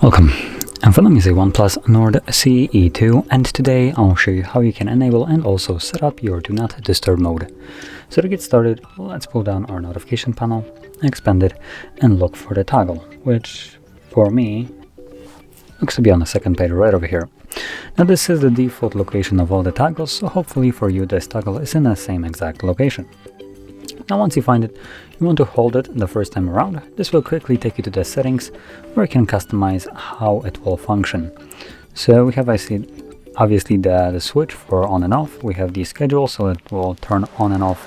Welcome. In front of me is a OnePlus Nord CE 2, and today I'll show you how you can enable and also set up your Do Not Disturb mode. So to get started, let's pull down our notification panel, expand it, and look for the toggle, which for me looks to be on the second page right over here. Now this is the default location of all the toggles, so hopefully for you this toggle is in the same exact location. Now once you find it, you want to hold it the first time around. This will quickly take you to the settings where you can customize how it will function. So we have obviously the switch for on and off. We have the schedule, so it will turn on and off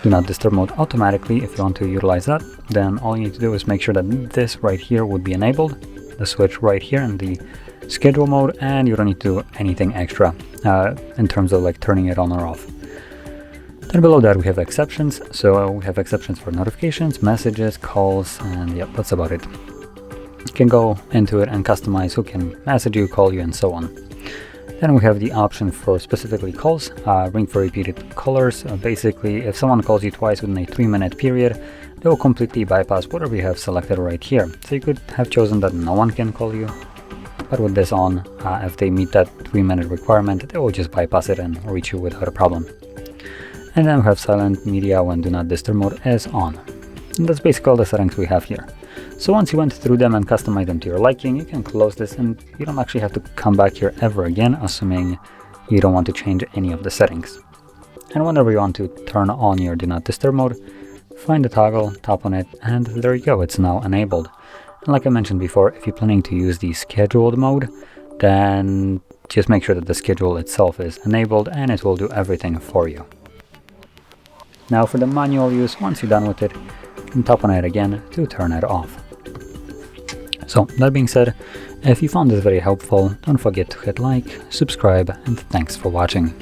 Do Not Disturb mode automatically. If you want to utilize that, then all you need to do is make sure that this right here would be enabled, the switch right here in the schedule mode, and you don't need to do anything extra in terms of like turning it on or off. Then below that we have exceptions, so we have exceptions for notifications, messages, calls, and yep, that's about it. You can go into it and customize who can message you, call you, and so on. Then we have the option for specifically calls, ring for repeated callers. Basically, if someone calls you twice within a 3-minute period, they will completely bypass whatever you have selected right here. So you could have chosen that no one can call you, but with this on, if they meet that 3-minute requirement, they will just bypass it and reach you without a problem. And then we have silent media when Do Not Disturb mode is on. And that's basically all the settings we have here. So once you went through them and customized them to your liking, you can close this and you don't actually have to come back here ever again, assuming you don't want to change any of the settings. And whenever you want to turn on your Do Not Disturb mode, find the toggle, tap on it, and there you go, it's now enabled. And like I mentioned before, if you're planning to use the scheduled mode, then just make sure that the schedule itself is enabled and it will do everything for you. Now for the manual use, once you're done with it, you can tap on it again to turn it off. So that being said, if you found this very helpful, don't forget to hit like, subscribe, and thanks for watching.